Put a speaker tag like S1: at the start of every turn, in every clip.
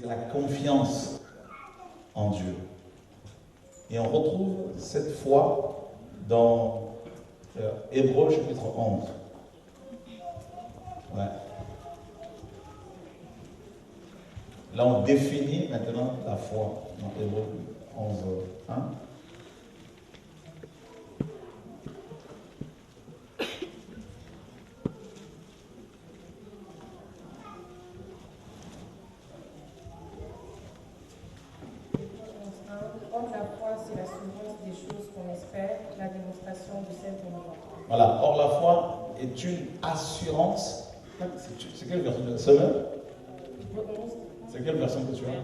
S1: la confiance en Dieu. Et on retrouve cette foi dans Hébreux chapitre 11. Ouais. Là, on définit maintenant la foi dans Hébreux 11. Hein?
S2: Or, la foi, c'est l'assurance des choses qu'on espère, la démonstration de celles qu'on ne voit pas.
S1: Voilà. Or, la foi est une assurance. C'est quelle version? Semaine? C'est quelle version que tu as?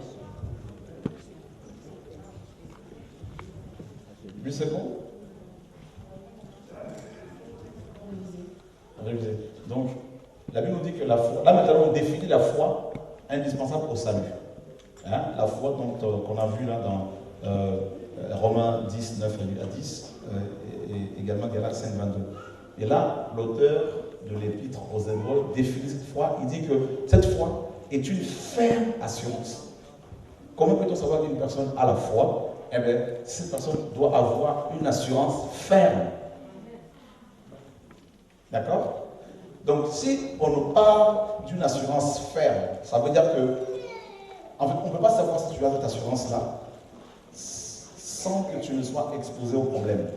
S1: 8 secondes? Révisé. Donc, la Bible nous dit que la foi, là maintenant on définit la foi indispensable au salut. Hein? La foi qu'on a vue là dans Romains 10, 9 à 10, et également Galates 5, 22. Et là, l'auteur de l'épître aux Hébreux définit cette foi. Il dit que cette foi est une ferme assurance. Comment peut-on savoir qu'une personne a la foi? Eh bien, cette personne doit avoir une assurance ferme. D'accord? Donc, si on nous parle d'une assurance ferme, ça veut dire que, en fait, on ne peut pas savoir si tu as cette assurance-là sans que tu ne sois exposé au problème.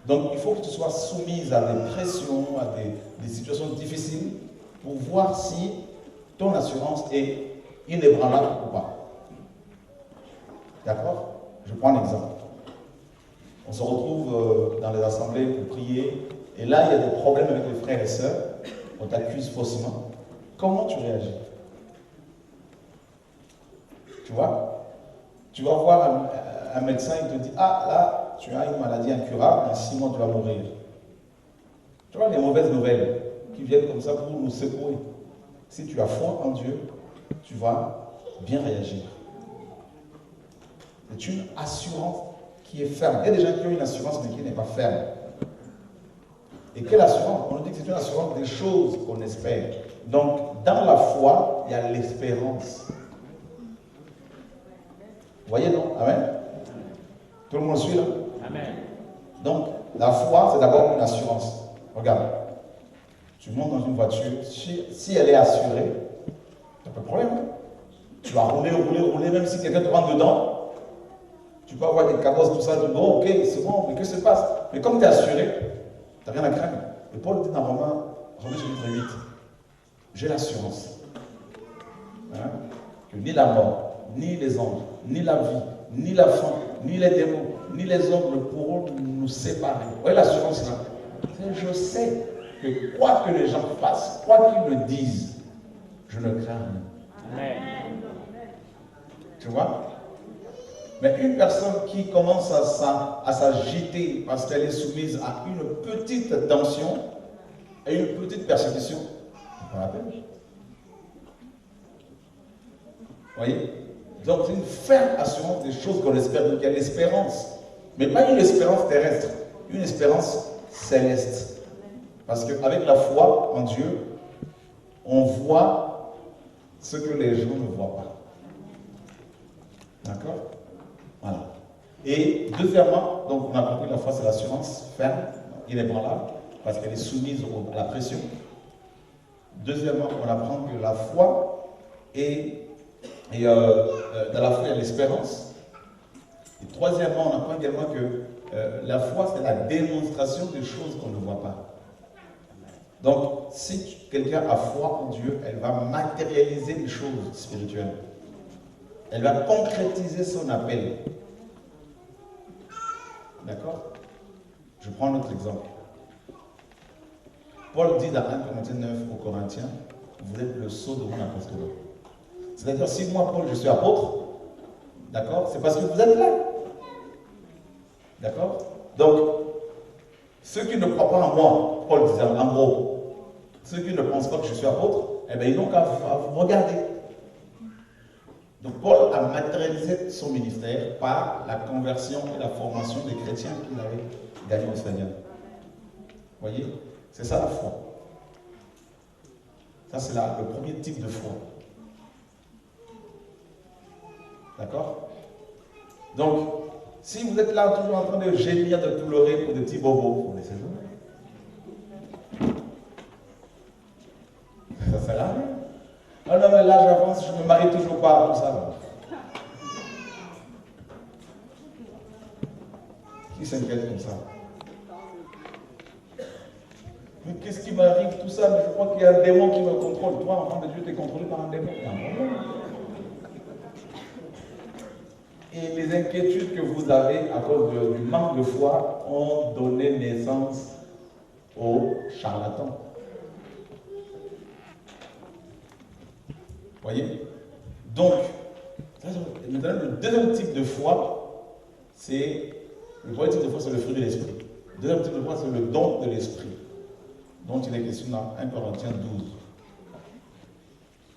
S1: Donc, il faut que tu sois soumise à des pressions, à des situations difficiles pour voir si ton assurance est inébranlable ou pas. D'accord? Je prends un exemple. On se retrouve dans les assemblées pour prier, et là, il y a des problèmes avec les frères et sœurs, on t'accuse faussement. Comment tu réagis? Tu vois? Tu vas voir un médecin, il te dit, ah là, tu as une maladie incurable, dans 6 mois tu vas mourir. Tu vois les mauvaises nouvelles qui viennent comme ça pour nous secouer. Si tu as foi en Dieu, tu vas bien réagir. C'est une assurance qui est ferme. Il y a des gens qui ont une assurance mais qui n'est pas ferme. Et quelle assurance? On nous dit que c'est une assurance des choses qu'on espère. Donc, dans la foi, il y a l'espérance. Vous voyez, non? Amen? Tout le monde suit là?
S3: Amen.
S1: Donc, la foi, c'est d'abord une assurance. Regarde, tu montes dans une voiture, si elle est assurée, tu n'as pas de problème. Tu vas rouler, même si quelqu'un te rentre dedans, tu peux avoir des cabosses, tout ça, tu dis, bon, ok, c'est bon, mais qu'est-ce qui se passe? Mais comme tu es assuré, tu n'as rien à craindre. Et Paul dit dans Romains chapitre 8, j'ai l'assurance hein, que ni la mort, ni les anges, ni la vie, ni la faim, ni les démons, ni les hommes ne pourront nous séparer. Vous voyez l'assurance là? Je sais que quoi que les gens fassent, quoi qu'ils me disent, je ne crains rien.
S3: Amen.
S1: Tu vois? Mais une personne qui commence à s'agiter parce qu'elle est soumise à une petite tension et une petite persécution, c'est pas la peine. Vous voyez? Donc c'est une ferme assurance des choses qu'on espère. Donc il y a l'espérance. Mais pas une espérance terrestre, une espérance céleste. Parce qu'avec la foi en Dieu, on voit ce que les gens ne voient pas. D'accord? Voilà. Et deuxièmement, donc on a compris que la foi c'est l'assurance ferme, inébranlable, parce qu'elle est soumise à la pression. Deuxièmement, on apprend que la foi dans la foi il y a l'espérance. Et troisièmement, on apprend également que la foi c'est la démonstration des choses qu'on ne voit pas. Donc, si quelqu'un a foi en Dieu, elle va matérialiser les choses spirituelles. Elle va concrétiser son appel. D'accord? Je prends un autre exemple. Paul dit dans 1 Corinthiens 9 aux Corinthiens, vous êtes le sceau de mon apostolat. C'est-à-dire, si moi, Paul, je suis apôtre, d'accord? C'est parce que vous êtes là. D'accord? Donc, ceux qui ne croient pas en moi, Paul disait en gros, ceux qui ne pensent pas que je suis apôtre, eh bien, ils n'ont qu'à vous regarder. Donc Paul a matérialisé son ministère par la conversion et la formation des chrétiens qu'il avait gagnés au Seigneur. Vous voyez? C'est ça la foi. Ça c'est le premier type de foi. D'accord? Donc, si vous êtes là toujours en train de gémir, de pleurer pour des petits bobos, vous laissez jouer. Ça sert à rien. Ah non, mais là j'avance, je ne me marie toujours pas, tout ça. Qui s'inquiète comme ça? Mais qu'est-ce qui m'arrive tout ça? Mais je crois qu'il y a un démon qui me contrôle. Toi, enfant de Dieu, tu es contrôlé par un démon. Il y a un problème. Et les inquiétudes que vous avez à cause du manque de foi ont donné naissance aux charlatans. Voyez? Donc, maintenant, le deuxième type de foi, c'est le premier type de foi, c'est le fruit de l'esprit. Le deuxième type de foi, c'est le don de l'esprit, dont il est question dans 1 Corinthiens 12.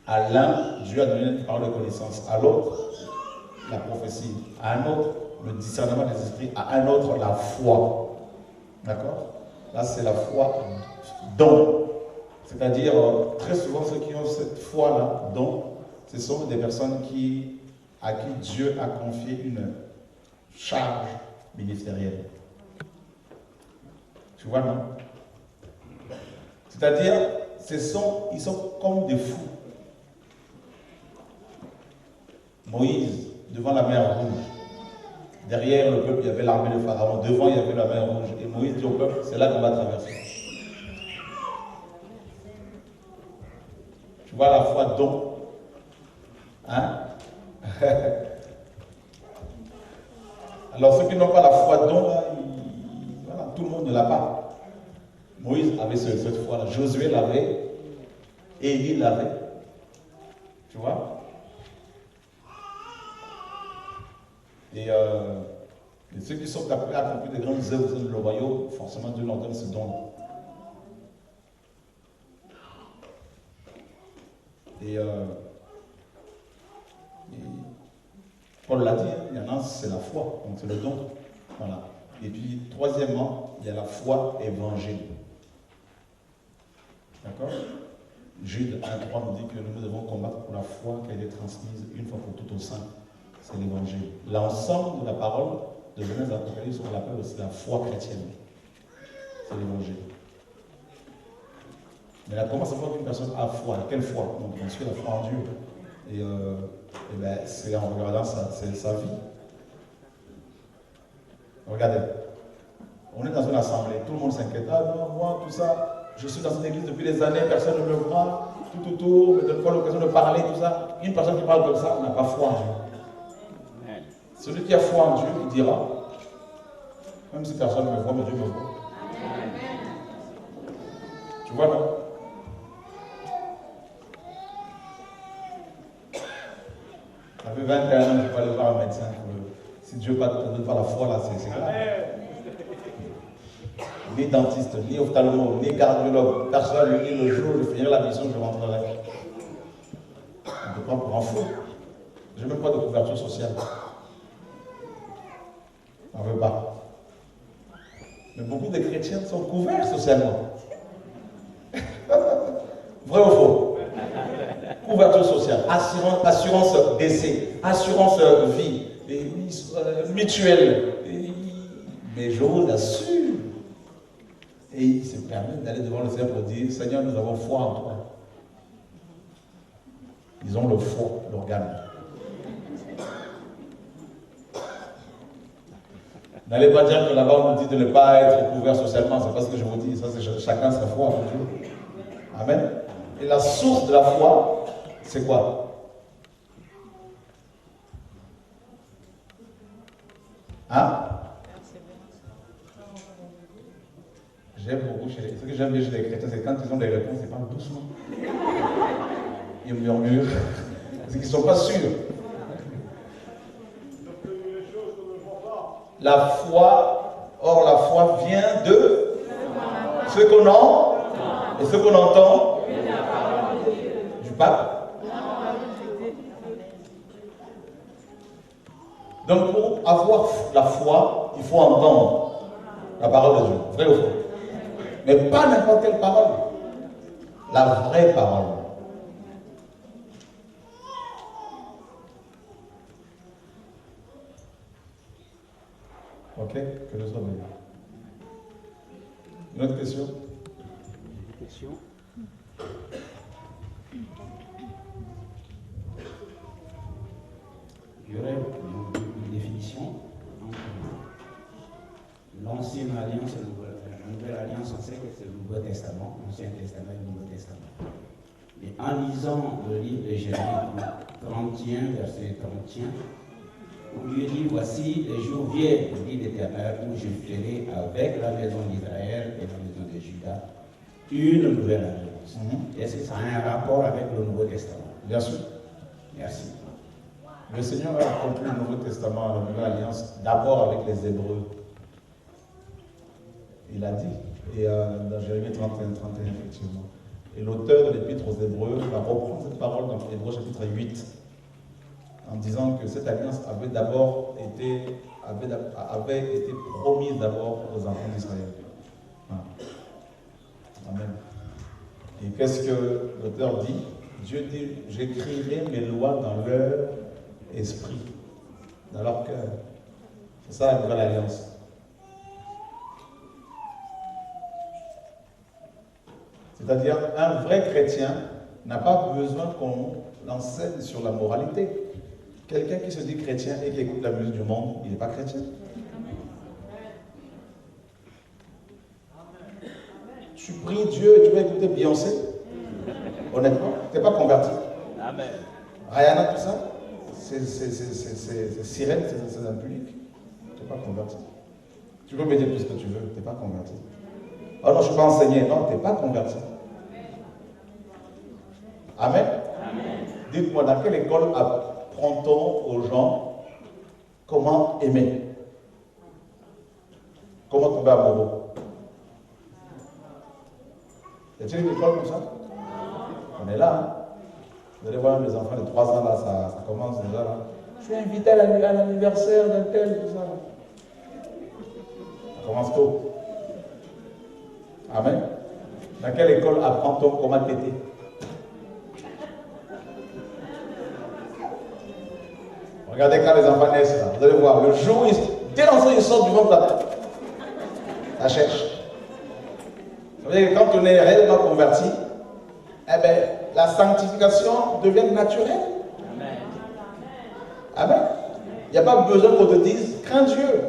S1: À l'un, Dieu a donné une parole de connaissance, à l'autre, la prophétie, à un autre, le discernement des esprits, à un autre, la foi. D'accord? Là, c'est la foi don. C'est-à-dire, très souvent, ceux qui ont cette foi-là, don, ce sont des personnes à qui Dieu a confié une charge ministérielle. Tu vois, non? C'est-à-dire, ils sont comme des fous. Moïse, devant la mer Rouge, derrière le peuple, il y avait l'armée de Pharaon, devant, il y avait la mer Rouge. Et Moïse dit au peuple, c'est là qu'on va traverser. Tu vois la foi don. Hein? Alors ceux qui n'ont pas la foi don, là, voilà, tout le monde ne l'a pas. Moïse avait cette foi-là, Josué l'avait, Élie l'avait. Tu vois? Et ceux qui sont appelés à accomplir des grandes œuvres dans le royaume, forcément Dieu leur donne ce don. Et Paul l'a dit, il y en a, c'est la foi, donc c'est le don. Voilà. Et puis, troisièmement, il y a la foi évangile. D'accord? Jude 1,3 nous dit que nous devons combattre pour la foi qui a été transmise une fois pour toutes aux saints. C'est l'évangile. L'ensemble de la parole de Genèse à l'Apocalypse, on l'appelle aussi la foi chrétienne. C'est l'évangile. Mais là, comment ça fait qu'une personne a foi? Quelle foi? Donc, on suit la foi en Dieu. Et ben, c'est en regardant sa vie. Regardez, on est dans une assemblée, tout le monde s'inquiète. Ah non, moi, tout ça, je suis dans une église depuis des années, personne ne me voit, tout autour, me donne pas l'occasion de parler, tout ça. Une personne qui parle comme ça n'a pas foi en Dieu. Celui qui a foi en Dieu, il dira, même si personne ne me voit, mais Dieu me voit. Tu vois, non? Ça fait 21 ans que je ne vais pas aller voir un médecin. Si Dieu ne donne pas la foi, là, c'est grave. Ni dentiste, ni ophtalmo, ni cardiologue. Personne ne dit le jour où je finirai la mission, je rentrerai. On me prend pour un fou. Je n'ai même pas de couverture sociale. On ne veut pas. Mais beaucoup de chrétiens sont couverts socialement. Vrai ou faux? Couverture sociale, assurance décès, assurance vie, mutuelle. Mais je vous assure. Et ils se permettent d'aller devant le Seigneur pour dire, Seigneur, nous avons foi en toi. Ils ont le foie, l'organe. N'allez pas dire que là-bas on nous dit de ne pas être couvert socialement, c'est pas ce que je vous dis, ça c'est chacun sa foi en Dieu. Amen. Et la source de la foi, c'est quoi? Hein? J'aime beaucoup ce que j'aime bien chez les chrétiens, c'est quand ils ont des réponses, ils parlent doucement. Ils murmurent. Parce qu'ils ne sont pas sûrs. La foi, or la foi vient de ce qu'on entend et ce qu'on entend du pape. Donc pour avoir la foi, il faut entendre la parole de Dieu. Vrai ou faux? Mais pas n'importe quelle parole. La vraie parole. Ok, que Dieu soit béni. Une autre question?
S3: Question. Il y aurait une définition entre l'ancienne alliance et la nouvelle alliance. On sait que c'est le Nouveau Testament, l'Ancien Testament et le Nouveau Testament. Mais en lisant le livre de Jérémie 31, verset 31, on lui dit, voici les jours viennent, dit l'Éternel, où je ferai avec la maison d'Israël et la maison de Juda une nouvelle alliance. Est-ce que ça a un rapport avec le Nouveau Testament?
S1: Bien sûr.
S3: Merci.
S1: Le Seigneur a accompli le Nouveau Testament, la Nouvelle Alliance, d'abord avec les Hébreux. Il a dit, et dans Jérémie 31, 31, effectivement. Et l'auteur de l'Épître aux Hébreux va reprendre cette parole dans Hébreux chapitre 8, en disant que cette alliance avait d'abord été, avait été promise d'abord aux enfants d'Israël. Voilà. Amen. Et qu'est-ce que l'auteur dit? Dieu dit, j'écrirai mes lois dans leur esprit, dans leur cœur. C'est ça la nouvelle alliance. C'est-à-dire, un vrai chrétien n'a pas besoin qu'on l'enseigne sur la moralité. Quelqu'un qui se dit chrétien et qui écoute la musique du monde, il n'est pas chrétien. Tu pries Dieu et tu vas écouter Beyoncé. Honnêtement, tu n'es pas converti.
S3: Amen.
S1: Rihanna, tout ça, c'est sirène, c'est impudique. Tu n'es pas converti. Tu peux me dire tout ce que tu veux, tu n'es pas converti. Oh non, je ne suis pas enseigné. Non, tu n'es pas converti. Amen.
S3: Amen.
S1: Dites-moi, dans quelle école apprend-on aux gens comment aimer? Comment tomber amoureux? Y a-t-il une école comme ça? On est là. Hein? Vous allez voir les enfants de 3 ans, là, ça commence déjà là. Je suis invité à l'anniversaire d'un tel, tout ça. Ça commence tôt. Amen. Dans quelle école apprend-on comment péter? Regardez quand les enfants naissent là, vous allez voir, le jour où dès l'enfant il sort du ventre là, ça cherche. Ça veut dire que quand on est réellement converti, eh bien, la sanctification devient naturelle.
S3: Amen.
S1: Amen. Il n'y a pas besoin qu'on te dise, crains Dieu.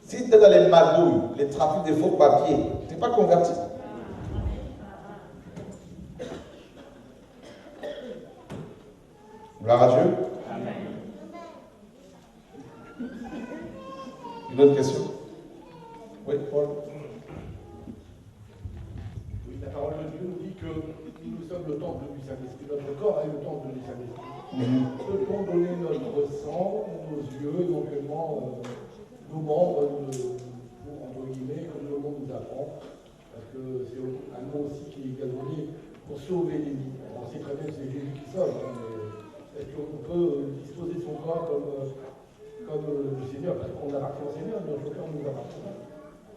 S1: Si tu es dans les magouilles, les trafics de faux papiers, tu n'es pas converti. Gloire à Dieu.
S3: Amen.
S1: Une autre question? Oui, Paul.
S4: Oui, la parole de Dieu nous dit que nous sommes le temple du Saint-Esprit. Notre corps est le temple du Saint-Esprit. Peut-on donner notre sang, nos yeux, éventuellement nos membres, entre guillemets, comme le monde nous apprend? Parce que c'est un nom aussi qui est donné pour sauver des vies. On sait très bien que c'est Jésus qui sauve, mais est-ce qu'on peut disposer de son corps comme le Seigneur, parce qu'on appartient au Seigneur, mais notre corps nous appartient.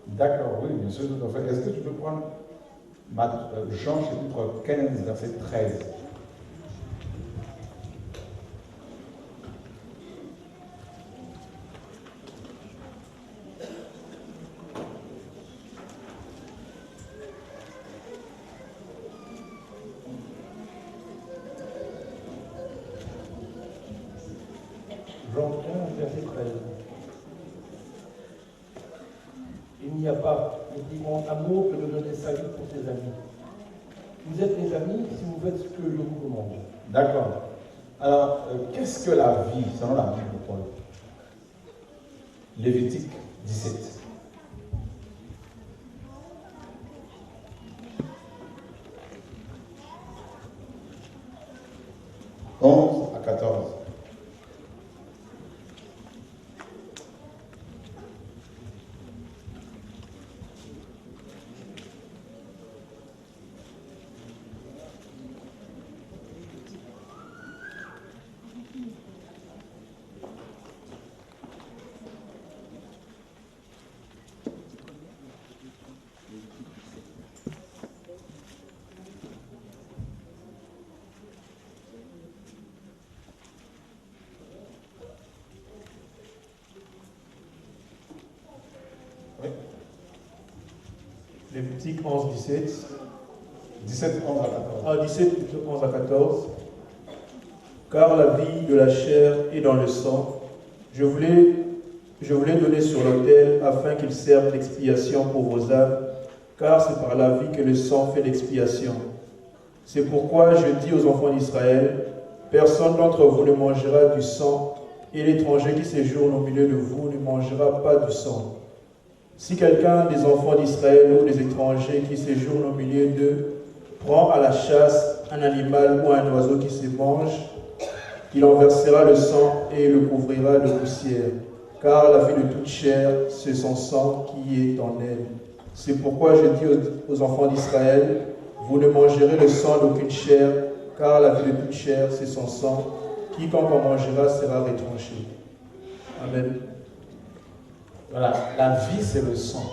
S1: D'accord, oui, bien sûr, tout à fait. Est-ce que tu peux prendre Jean chapitre 15, verset 13?
S4: Jean 15, verset 13. Il n'y a pas de plus grand amour que de donner sa vie pour ses amis. Vous êtes mes amis si vous faites ce que je vous commande.
S1: D'accord. Alors, qu'est-ce que la vie, selon la Bible de Paul? Lévitique 17. À 14.
S5: Lévitique 11, 17.
S1: 17, 11 à 14.
S5: 17, 11 à 14. Car la vie de la chair est dans le sang. Je voulais donner sur l'autel afin qu'il serve d'expiation pour vos âmes, car c'est par la vie que le sang fait l'expiation. C'est pourquoi je dis aux enfants d'Israël, personne d'entre vous ne mangera du sang, et l'étranger qui séjourne au milieu de vous ne mangera pas du sang. Si quelqu'un des enfants d'Israël ou des étrangers qui séjournent au milieu d'eux prend à la chasse un animal ou un oiseau qui se mange, il en versera le sang et le couvrira de poussière. Car la vie de toute chair, c'est son sang qui est en elle. C'est pourquoi je dis aux enfants d'Israël, vous ne mangerez le sang d'aucune chair, car la vie de toute chair, c'est son sang. Quiconque en mangera sera retranché. Amen.
S1: Voilà, la vie c'est le sang.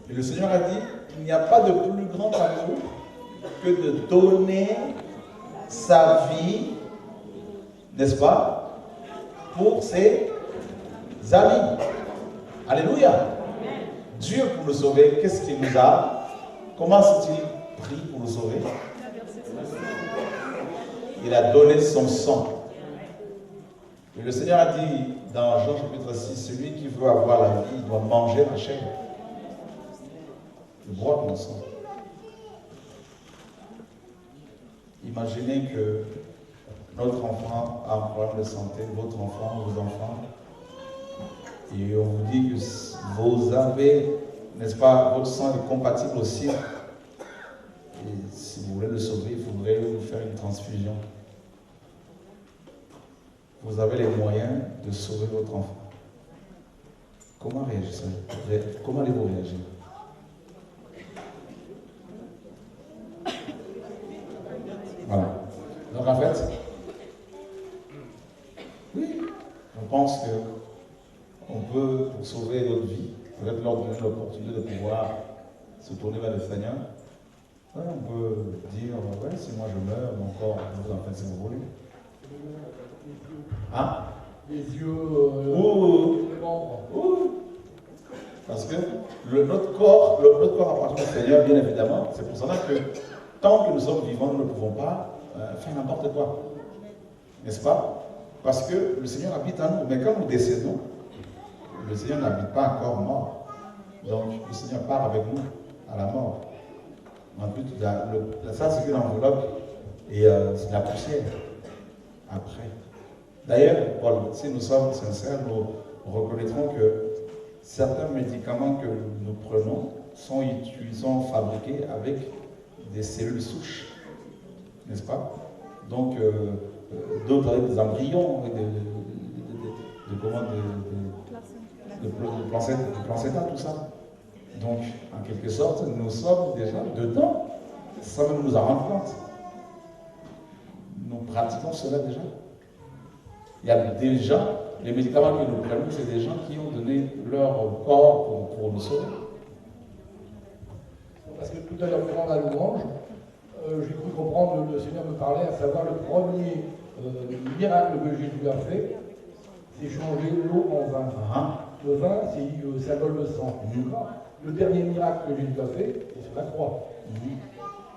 S1: Et le Seigneur a dit, il n'y a pas de plus grand amour que de donner sa vie, n'est-ce pas, pour ses amis. Alléluia. Dieu pour nous sauver, qu'est-ce qu'il nous a? Comment s'est-il pris pour nous sauver? Il a donné son sang. Et le Seigneur a dit dans Jean chapitre 6, celui qui veut avoir la vie, il doit manger ma chair. Et boire mon sang. Imaginez que notre enfant a un problème de santé, votre enfant, vos enfants, et on vous dit que vous avez, n'est-ce pas, votre sang est compatible au sien. Et si vous voulez le sauver, il faudrait vous faire une transfusion. Vous avez les moyens de sauver votre enfant. Comment réagissez-vous? Comment allez-vous réagir? Voilà. Donc en fait, oui, on pense qu'on peut, pour sauver notre vie, peut-être leur donner l'opportunité de pouvoir se tourner vers le Seigneur. Ouais, on peut dire, ouais, si moi je meurs, mon corps, vous en faites si vous voulez. Hein?
S4: Les yeux, les membres.
S1: Parce que notre corps appartient au Seigneur, bien évidemment. C'est pour cela que tant que nous sommes vivants, nous ne pouvons pas faire n'importe quoi. N'est-ce pas? Parce que le Seigneur habite en nous. Mais quand nous décédons, le Seigneur n'habite pas encore mort. Donc le Seigneur part avec nous à la mort. En plus, ça c'est une enveloppe et c'est la poussière. Après. D'ailleurs, Paul, si nous sommes sincères, nous reconnaîtrons que certains médicaments que nous prenons sont fabriqués avec des cellules souches, n'est-ce pas? Donc, d'autres avec des embryons, avec du placenta, tout ça. Donc, en quelque sorte, nous sommes déjà dedans, sans même nous en rendre compte. Nous pratiquons cela déjà. Il y a des gens, les médicaments que nous prenons, c'est des gens qui ont donné leur corps pour nous sauver.
S4: Parce que tout à l'heure, durant la louange, j'ai cru comprendre, le Seigneur me parlait, à savoir le premier miracle que Jésus a fait, c'est changer l'eau en vin. Le vin, ça donne le sang. Le dernier miracle que Jésus a fait, c'est sur la croix.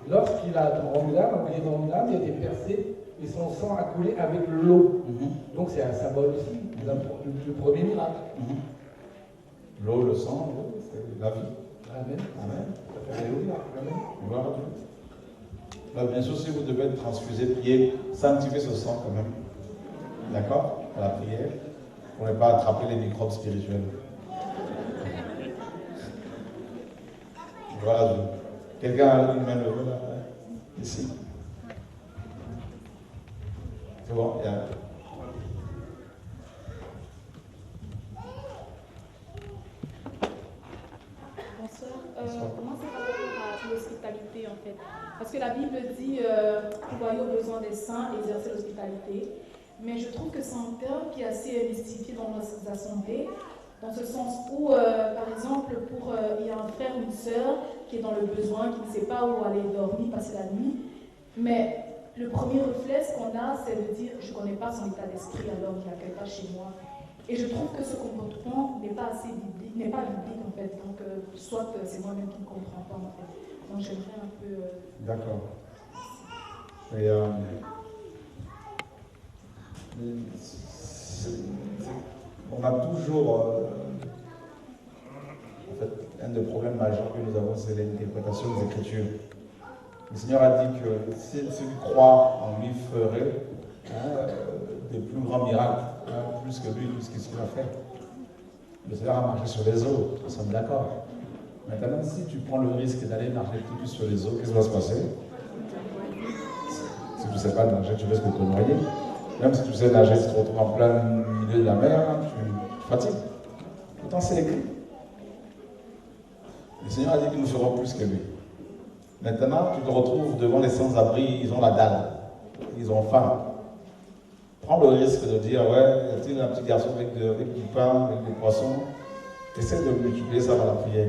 S4: Lorsqu'il a rendu l'âme, il a été percé et son sang a coulé avec l'eau. Donc c'est un symbole aussi du premier miracle.
S1: L'eau, le sang, c'est la vie.
S4: Amen.
S1: Amen. Alléluia. Amen. Gloire à Dieu. Là, bien sûr, si vous devez être transfusé, priez, sanctifiez ce sang quand même. D'accord? À la prière. Pour ne pas attraper les microbes spirituels. Voilà. Quelqu'un a une main levée là? Ici. C'est bon, il y a...
S6: Bonsoir. Comment c'est par rapport à l'hospitalité en fait? Parce que la Bible dit pourvoyez aux besoins des saints et exercer l'hospitalité. Mais je trouve que c'est un terme qui est assez mystifié dans nos assemblées, dans ce sens où, par exemple, il y a un frère ou une sœur qui est dans le besoin, qui ne sait pas où aller dormir, passer la nuit, mais le premier réflexe qu'on a, c'est de dire je ne connais pas son état d'esprit, alors il n'y a quelqu'un chez moi. Et je trouve que ce comportement n'est pas assez biblique, n'est pas biblique en fait. Donc, soit c'est moi-même qui ne comprends pas en fait. Donc, j'aimerais un peu.
S1: D'accord. Et on a toujours. En fait, un des problèmes majeurs que nous avons, c'est l'interprétation des Écritures. Le Seigneur a dit que si tu crois en lui ferait des plus grands miracles, plus que lui, tout ce qu'il a fait. Le Seigneur a marché sur les eaux, nous sommes d'accord. Maintenant, si tu prends le risque d'aller marcher tout plus sur les eaux, qu'est-ce qui va se passer? Si tu ne sais pas nager, tu risques de te noyer. Même si tu sais nager, si tu te retrouves en plein milieu de la mer, tu fatigues. Pourtant, c'est écrit. Le Seigneur a dit que nous ferons plus que lui. Maintenant, tu te retrouves devant les sans-abri, ils ont la dalle, ils ont faim. Prends le risque de dire, ouais, y a-t-il un petit garçon avec du pain, avec des poissons? Essaie de multiplier ça dans la prière.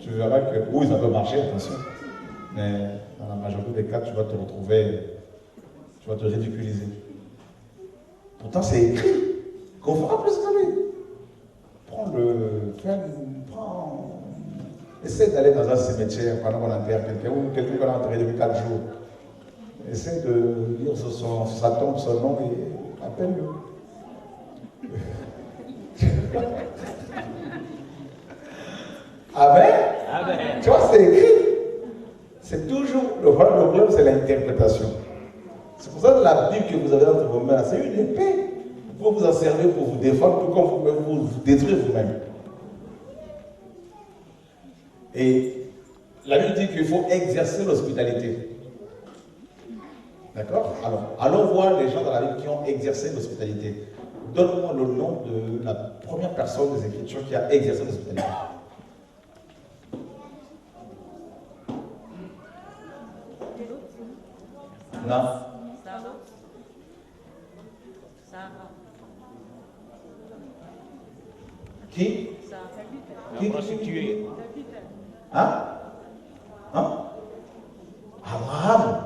S1: Tu verras que, oui, ça peut marcher, attention. Mais dans la majorité des cas, tu vas te retrouver, tu vas te ridiculiser. Pourtant, c'est écrit qu'on fera plus que lui. Essaie d'aller dans un cimetière pendant qu'on enterre quelqu'un, ou quelqu'un qu'on a enterré depuis 4 jours. Essaie de lire sur sa tombe son nom et appelle-le. Amen. Amen. Tu vois, c'est écrit. C'est toujours, le problème, c'est l'interprétation. C'est pour ça que la Bible que vous avez entre vos mains, c'est une épée. Vous pouvez vous en servir pour vous défendre, tout comme vous pouvez vous détruire vous-même. Et la Bible dit qu'il faut exercer l'hospitalité. D'accord? Alors, allons voir les gens dans la Bible qui ont exercé l'hospitalité. Donne-moi le nom de la première personne des Écritures qui a exercé l'hospitalité. Non? Qui? Qui? Prostituée. Hein? Abraham.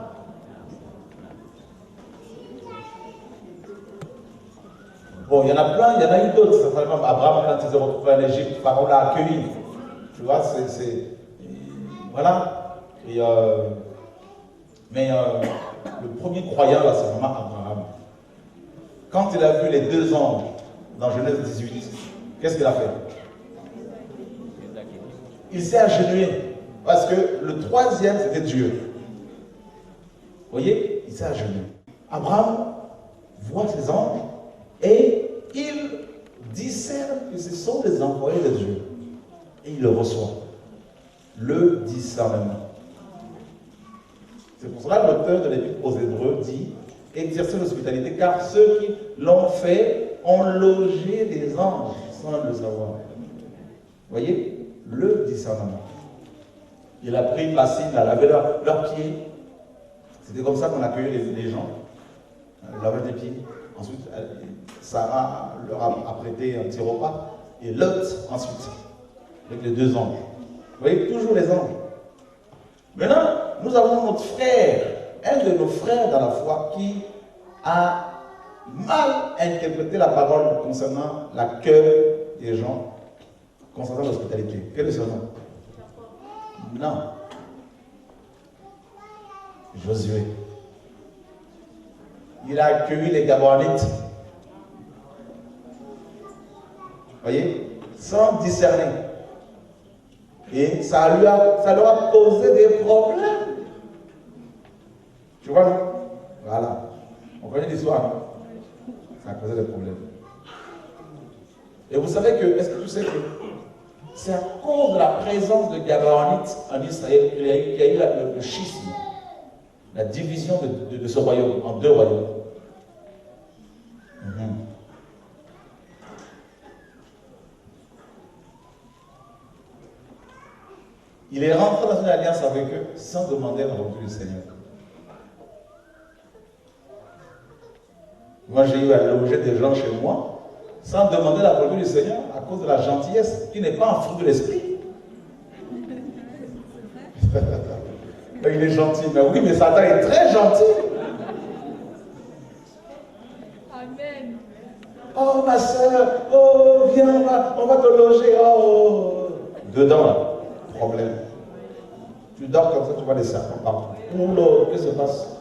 S1: Bon, il y en a plein, il y en a eu d'autres. Certainement, Abraham, quand il s'est retrouvé en Égypte, Pharaon l'a accueilli. Tu vois, voilà. Et, le premier croyant, là, c'est vraiment Abraham. Quand il a vu les 2 anges dans Genèse 18, qu'est-ce qu'il a fait? Il s'est agenouillé. Parce que le 3e, c'était Dieu. Vous voyez? Il s'est agenouillé. Abraham voit ces anges et il discerne que ce sont des envoyés de Dieu. Et il le reçoit. Le discernement. C'est pour cela que l'auteur de l'Épître aux Hébreux dit « Exercer l'hospitalité, car ceux qui l'ont fait ont logé les anges sans le savoir. » Vous voyez? Le discernement. Il a pris une bassine, a lavé leurs pieds. C'était comme ça qu'on accueillait les gens. Elle lavait les pieds. Ensuite, Sarah leur a prêté un petit repas. Et Lot, ensuite, avec les 2 anges. Vous voyez, toujours les anges. Maintenant, nous avons notre frère, un de nos frères dans la foi, qui a mal interprété la parole concernant l'accueil des gens, concernant l'hospitalité. Quel est son nom? Non. Josué. Il a accueilli les Gabaonites. Voyez, sans discerner. Et ça leur a posé des problèmes. Tu vois, non? Voilà. On connaît l'histoire, non? Ça a causé des problèmes. Et vous savez que, est-ce que tu sais que c'est à cause de la présence de Gabaonites en Israël qu'il y a eu le schisme, la division de ce royaume en 2 royaumes. Il est rentré dans une alliance avec eux sans demander la retour du Seigneur. Moi, j'ai eu à loger des gens chez moi sans demander la retour du Seigneur à cause de la gentillesse qui n'est pas un fruit de l'esprit. Il est gentil, mais oui, mais Satan est très gentil.
S6: Amen.
S1: Oh ma soeur, oh viens, on va te loger. Oh. Dedans, là, problème. Tu dors comme ça, tu vois les serpents partout. Oula, qu'est-ce qui se passe?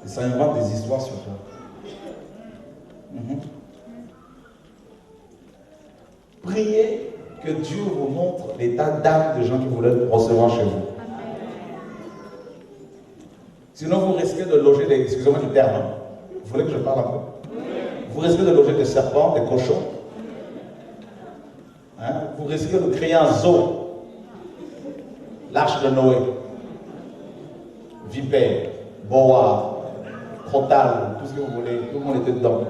S1: Et ça invente des histoires sur toi. Priez que Dieu vous montre l'état d'âme des gens qui voulaient recevoir chez vous. Sinon, vous risquez de loger des... Excusez-moi du terme. Vous voulez que je parle un peu? Vous risquez de loger des serpents, des cochons. Vous risquez de créer un zoo. L'arche de Noé. Vipère, boa, crotale, tout ce que vous voulez. Tout le monde était dedans.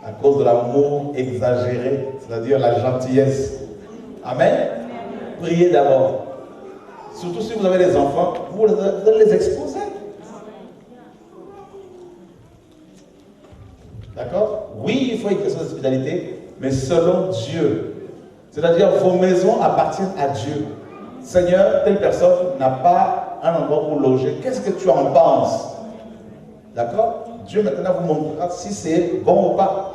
S1: À cause de l'amour exagéré, c'est-à-dire la gentillesse. Amen. Priez d'abord. Surtout si vous avez des enfants, vous allez les exposer. D'accord? Oui, il faut une question d'hospitalité, mais selon Dieu. C'est-à-dire vos maisons appartiennent à Dieu. Seigneur, telle personne n'a pas un endroit où loger. Qu'est-ce que tu en penses? D'accord? Dieu maintenant vous montrera si c'est bon ou pas.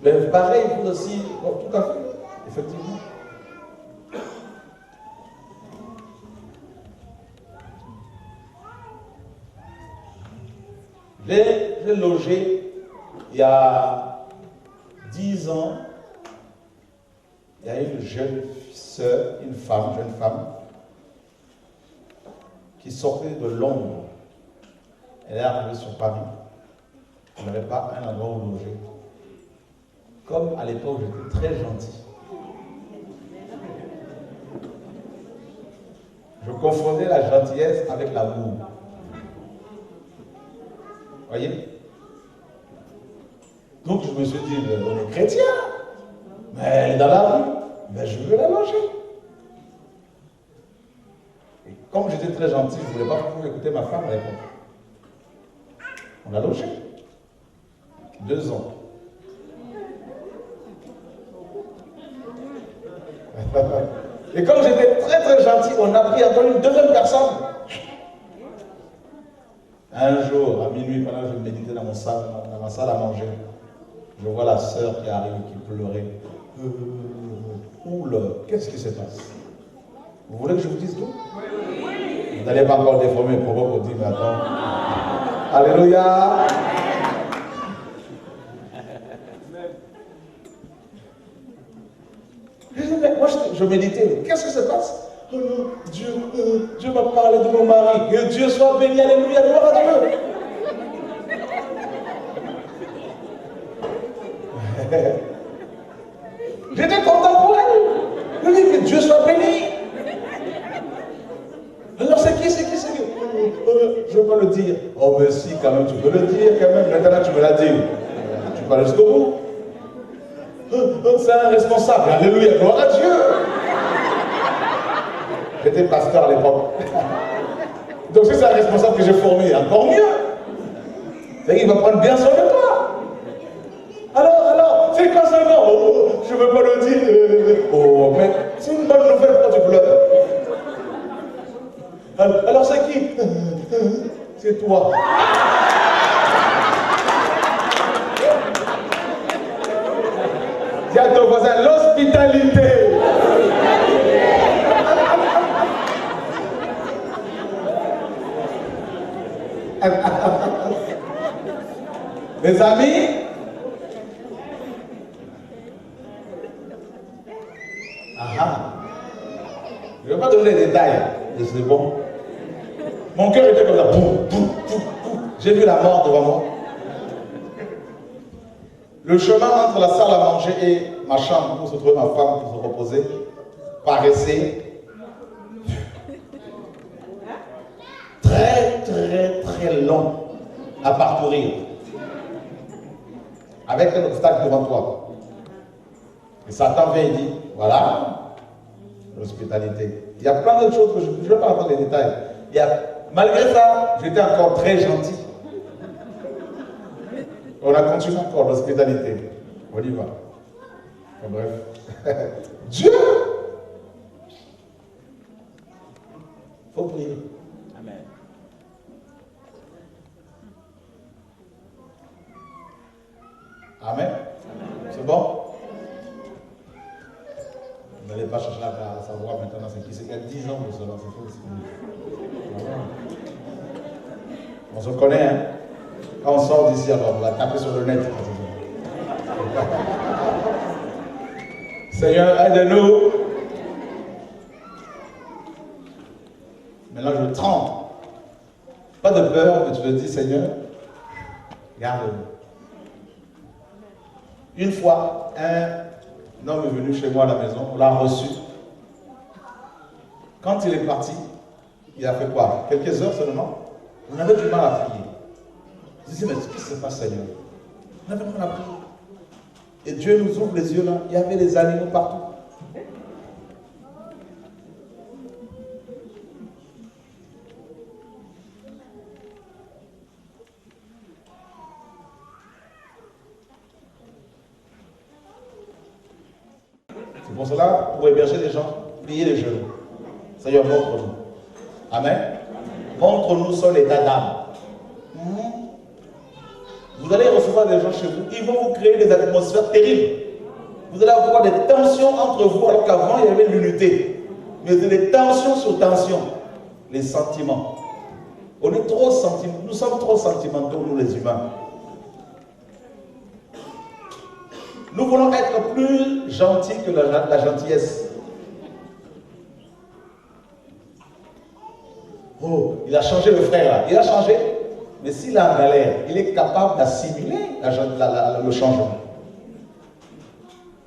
S1: Mais pareil, vous aussi, bon, tout à fait, effectivement. J'ai logé il y a 10 ans. Il y a une jeune sœur, jeune femme, qui sortait de Londres. Elle est arrivée sur Paris. Elle n'avait pas un endroit où loger. Comme à l'époque, j'étais très gentil. Je confondais la gentillesse avec l'amour. Voyez? Donc je me suis dit, on est chrétien, mais elle est dans la rue, mais je veux la loger. Et comme j'étais très gentil, je ne voulais pas écouter ma femme à l'époque. On l'a logé. 2 ans. Et comme j'étais très très gentil, on a pris encore une deuxième personne. Un jour, à minuit, pendant que je méditais dans ma salle à manger, je vois la sœur qui arrive, qui pleurait. Oula, qu'est-ce qui se passe? Vous voulez que je vous dise tout? Vous n'allez pas encore déformer mes propos pour dire, mais attends. Alléluia! Moi, je méditais. Qu'est-ce qui se passe? Oh non, Dieu m'a parlé de mon mari. Que Dieu soit béni. Alléluia, gloire à Dieu. J'étais content pour elle. Je dis que Dieu soit béni. Alors c'est qui? Je ne veux pas le dire. Oh mais si, quand même, tu peux le dire, quand même. Maintenant, tu me l'as dit. Tu parles jusqu'au bout. C'est un responsable. Alléluia, gloire à Dieu. J'étais pasteur à l'époque. Donc si c'est un responsable que j'ai formé, encore mieux. C'est-à-dire qu'il va prendre bien soin de toi. Alors, c'est quoi ce nom? Oh, je ne veux pas le dire. Oh, mais c'est une bonne nouvelle, pourquoi tu pleures? Alors c'est qui? C'est toi. Dis à ton voisin, l'hospitalité. Mes amis, je ne vais pas donner les détails, mais c'est bon. Mon cœur était comme ça, boum, boum, boum, boum. J'ai vu la mort devant moi. Le chemin entre la salle à manger et ma chambre où se trouvait ma femme pour se reposer paraissait très très très long à parcourir, avec un obstacle devant toi. Et Satan vient et dit, voilà, l'hospitalité. Il y a plein d'autres choses que je ne vais pas entendre les détails. Malgré ça, j'étais encore très gentil. On a continué encore l'hospitalité. On y va. Enfin, bref. Dieu! Il faut prier. savoir maintenant c'est qui c'est. Il y a 10 ans de cela, c'est faux. Voilà. On se connaît, hein. Quand on sort d'ici, alors on va taper sur le net. Seigneur, aide-nous. Maintenant, je tremble. Pas de peur, mais tu te dis, Seigneur, garde-nous. Une fois, un homme est venu chez moi à la maison, on l'a reçu. Quand il est parti, il a fait quoi? Quelques heures seulement. On avait du mal à prier. Je disais, mais qu'est-ce qui se passe, Seigneur? On avait mal à prier. Et Dieu nous ouvre les yeux là. Il y avait des animaux partout. C'est pour cela, pour héberger les gens, pliez les genoux. Seigneur, montre-nous. Amen. Montre-nous son état d'âme. Vous allez recevoir des gens chez vous, ils vont vous créer des atmosphères terribles. Vous allez avoir des tensions entre vous, alors qu'avant il y avait l'unité. Mais des tensions sur tensions. Les sentiments. On est trop sentimentaux. Nous sommes trop sentimentaux, nous les humains. Nous voulons être plus gentils que la gentillesse. Oh, il a changé le frère là. Il a changé. Mais s'il est en galère, il est capable d'assimiler le changement.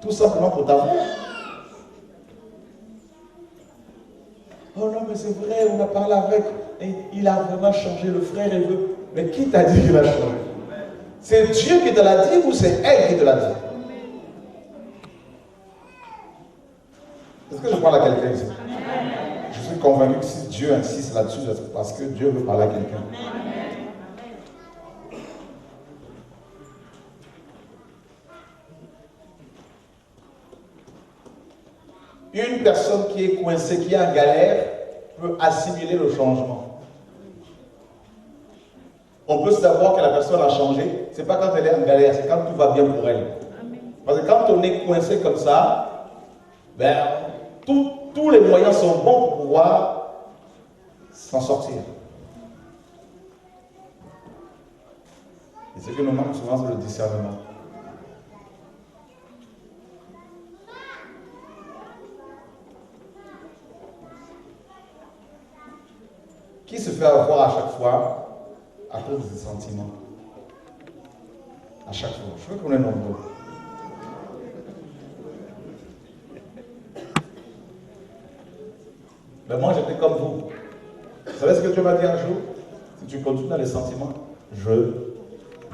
S1: Tout simplement pour t'avoir. Oh non, mais c'est vrai, on a parlé avec, et il a vraiment changé le frère et veut. Mais qui t'a dit qu'il a changé? C'est Dieu qui te l'a dit ou c'est elle qui te l'a dit? Est-ce que je parle à quelqu'un ici? Je suis convaincu que si Dieu insiste là-dessus, c'est parce que Dieu veut parler à quelqu'un. Une personne qui est coincée, qui est en galère, peut assimiler le changement. On peut savoir que la personne a changé, ce n'est pas quand elle est en galère, c'est quand tout va bien pour elle. Parce que quand on est coincé comme ça, ben, tous les moyens sont bons pour pouvoir s'en sortir. Et ce que nous manquons souvent, c'est le discernement. Qui se fait avoir à chaque fois à cause des sentiments? À chaque fois. Je veux qu'on est nombreux. Mais moi, j'étais comme vous. Vous savez ce que Dieu m'a dit un jour? Si tu continues dans les sentiments,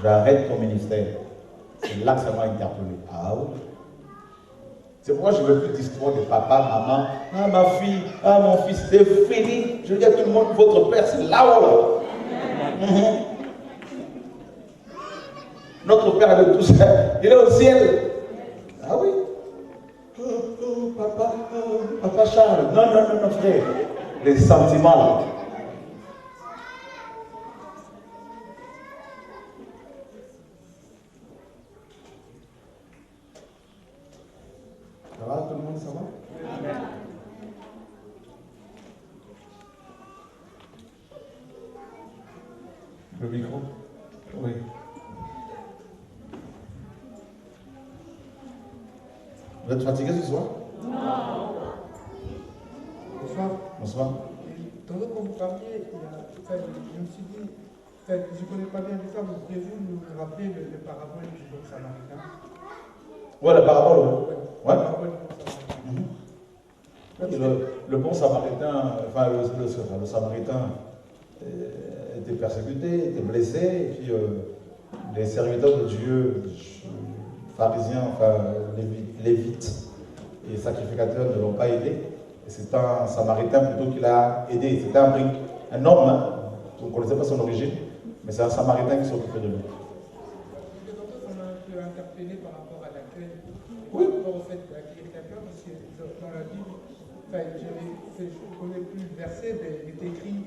S1: j'arrête ton ministère. C'est là que ça m'a interpellé. Ah oui. C'est pourquoi je ne veux plus d'histoire de papa, maman, ah ma fille, ah mon fils, c'est fini. Je dis à tout le monde, votre père c'est là-haut. Notre père est tout seul, il est au ciel. Ah oui. Papa Charles. Non, frère. Les sentiments là. Ça va, tout le monde, ça va? Le micro? Oui. Vous êtes fatigué ce soir? Non.
S7: Bonsoir.
S1: Bonsoir.
S7: Tantôt quand vous parliez, je me suis dit, je ne connais pas bien ça, vous pouvez-vous nous rappeler le parabole du bon samaritain?
S1: Ouais, la parabole, ouais. Le bon samaritain, enfin le samaritain était persécuté, était blessé, et puis les serviteurs de Dieu, pharisiens, enfin lévites et sacrificateurs ne l'ont pas aidé. Et c'est un samaritain plutôt qui l'a aidé. C'était un homme, hein. On ne connaissait pas son origine, mais c'est un samaritain qui s'est occupé de lui.
S7: Ça m'a un peu interpellé par rapport à l'accueil.
S1: Oui.
S7: Par rapport au fait d'accueillir quelqu'un, parce que dans la Bible, je ne connais plus le verset, mais il est écrit